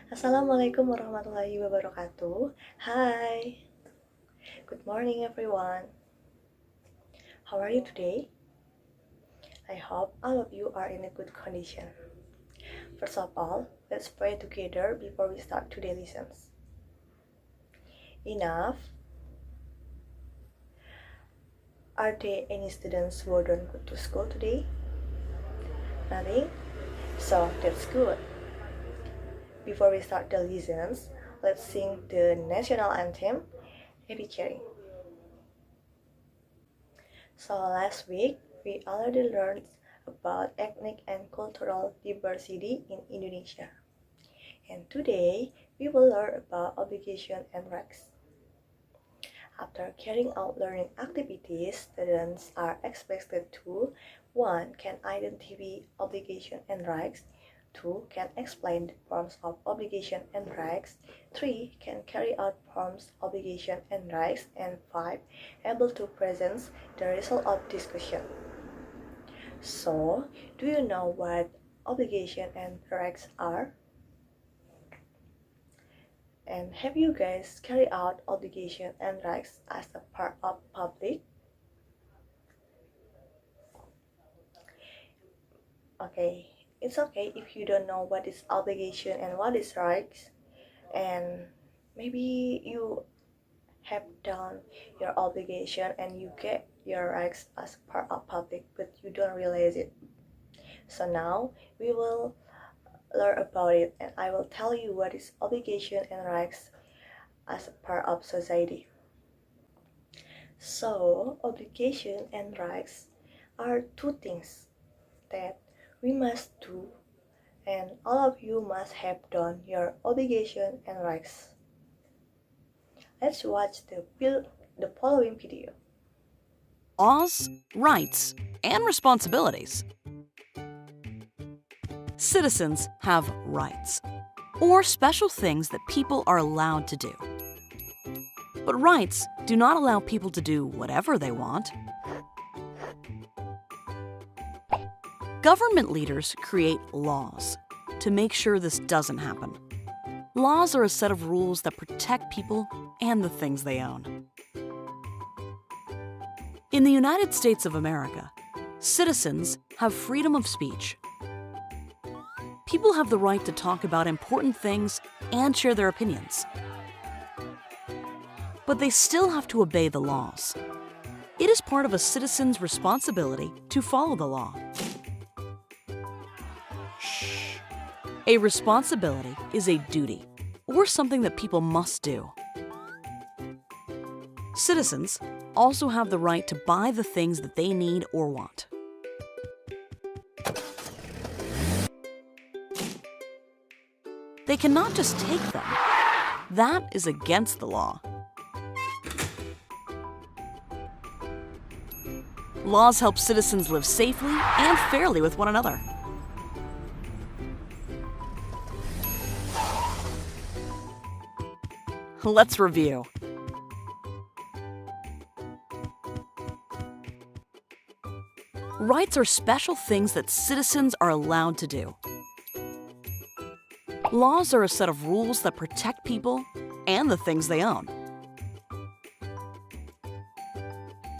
Assalamualaikum warahmatullahi wabarakatuh. Hi, good morning everyone. How are you today? I hope all of you are in a good condition. First of all, let's pray together before we start today's lessons. Enough. Are there any students who don't go to school today? Nothing? So that's good. Before we start the lessons, let's sing the national anthem, Happy Cheering. So last week, we already learned about ethnic and cultural diversity in Indonesia. And today, we will learn about obligation and rights. After carrying out learning activities, students are expected to 1. Can identify obligation and rights, 2. Can explain the forms of obligation and rights, 3. Can carry out forms, obligation and rights, and 5. Able to present the result of discussion. So, do you know what obligation and rights are? And have you guys carried out obligation and rights as a part of public? Okay, it's okay if you don't know what is obligation and what is rights, and maybe you have done your obligation and you get your rights as part of public, but you don't realize it. So now we will learn about it, and I will tell you what is obligation and rights as a part of society. So obligation and rights are two things that we must do, and all of you must have done your obligation and rights. Let's watch the following video. Laws, rights, and responsibilities. Citizens have rights, or special things that people are allowed to do. But rights do not allow people to do whatever they want. Government leaders create laws to make sure this doesn't happen. Laws are a set of rules that protect people and the things they own. In the United States of America, citizens have freedom of speech. People have the right to talk about important things and share their opinions. But they still have to obey the laws. It is part of a citizen's responsibility to follow the law. Shh. A responsibility is a duty, or something that people must do. Citizens also have the right to buy the things that they need or want. They cannot just take them. That is against the law. Laws help citizens live safely and fairly with one another. Let's review. Rights are special things that citizens are allowed to do. Laws are a set of rules that protect people and the things they own.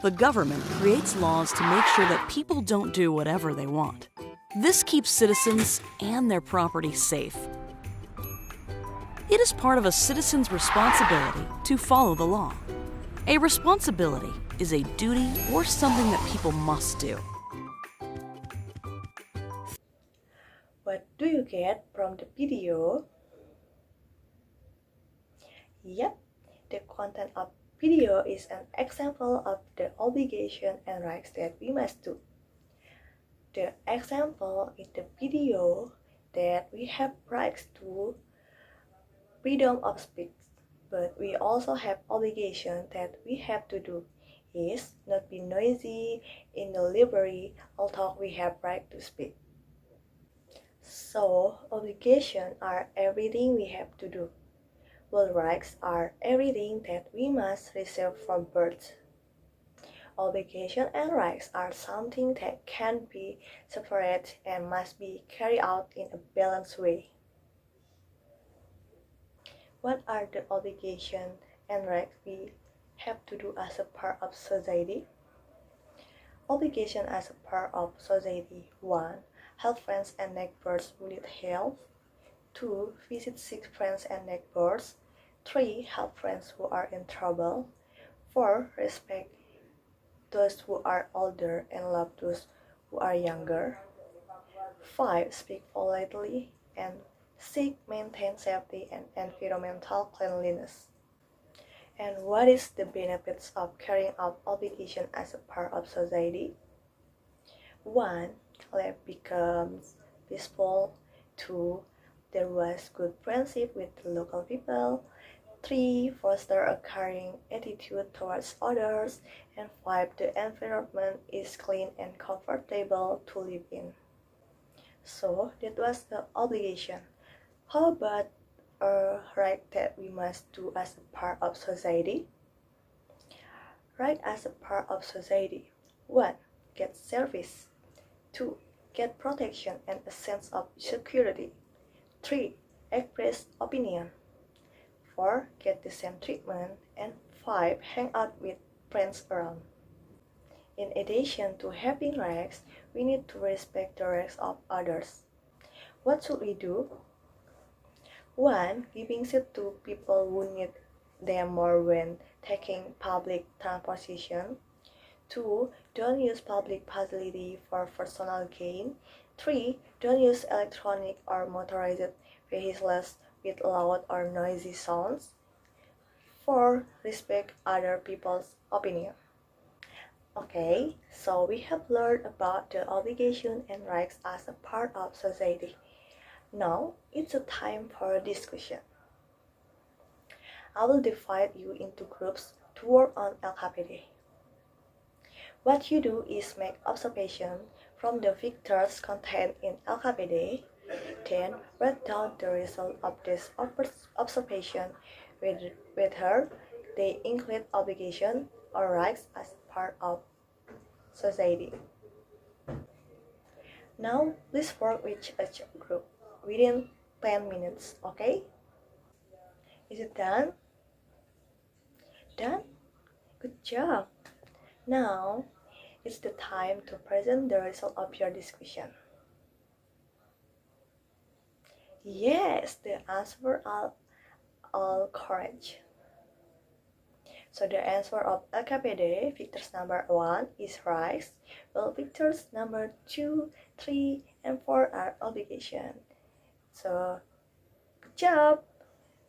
The government creates laws to make sure that people don't do whatever they want. This keeps citizens and their property safe. It is part of a citizen's responsibility to follow the law. A responsibility is a duty or something that people must do. What do you get from the video? Yep, the content of video is an example of the obligation and rights that we must do. The example in the video that we have rights to freedom of speech, but we also have obligation that we have to do is not be noisy in the library, although we have right to speak. So obligations are everything we have to do, while rights are everything that we must receive from birth. Obligation and rights are something that can be separate and must be carried out in a balanced way. What are the obligations and rights we have to do as a part of society? Obligation as a part of society. 1. Help friends and neighbors who need help. 2. Visit sick friends and neighbors. 3. Help friends who are in trouble. 4. Respect those who are older and love those who are younger. 5. Speak politely. And 6. Maintain safety and environmental cleanliness. And what is the benefits of carrying out obligation as a part of society? 1. Life becomes peaceful. 2. There was good friendship with the local people. 3. Foster a caring attitude towards others. And 5. The environment is clean and comfortable to live in. So that was the obligation. How about a right that we must do as a part of society? Right as a part of society. 1. Get service. 2. Get protection and a sense of security. 3. Express opinion. 4. Get the same treatment. And 5. Hang out with friends around. In addition to having rights, we need to respect the rights of others. What should we do? 1. Giving seat to people who need them more when taking public transportation. 2. Don't use public facility for personal gain. 3. Don't use electronic or motorized vehicles with loud or noisy sounds. 4. Respect other people's opinion. Okay, so we have learned about the obligation and rights as a part of society. Now, it's a time for a discussion. I will divide you into groups to work on S.Pd. What you do is make observations from the pictures contained in S.Pd, then write down the result of this observation whether they include obligation or rights as part of society. Now, please work with each group within 10 minutes, okay? Is it done? Done? Good job! Now, it's the time to present the result of your discussion. Yes, the answers are all correct. So the answer of S.Pd, pictures number 1 is rights, while pictures number 2, 3, and 4 are obligation. So, good job!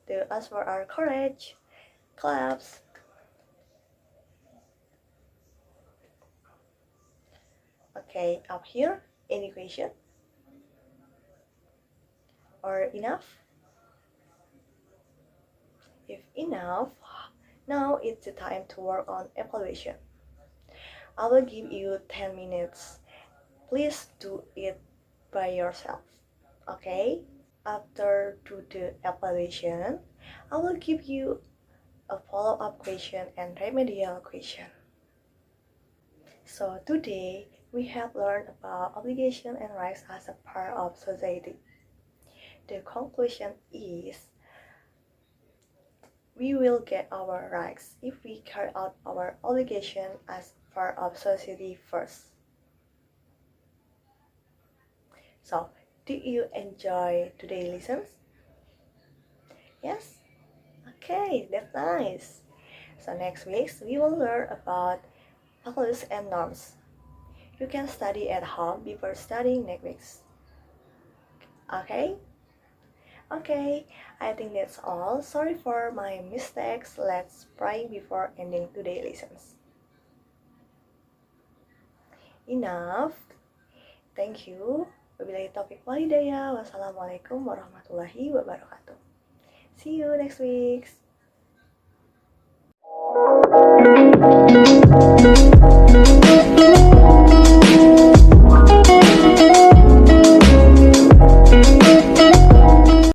The answers are correct. Claps! Okay, up here, any question? Or enough? If enough, now it's the time to work on evaluation. I will give you 10 minutes. Please do it by yourself, okay? After do the evaluation, I will give you a follow-up question and remedial question. So today, we have learned about obligation and rights as a part of society. The conclusion is, we will get our rights if we carry out our obligation as part of society first. So, did you enjoy today's lessons? Yes? Okay, that's nice. So next week, we will learn about values and norms. You can study at home before studying next week. Okay? Okay, I think that's all. Sorry for my mistakes. Let's pray before ending today's lessons. Enough. Thank you. Wabillahi taufiq wal hidayah. Wassalamualaikum warahmatullahi wabarakatuh. See you next week.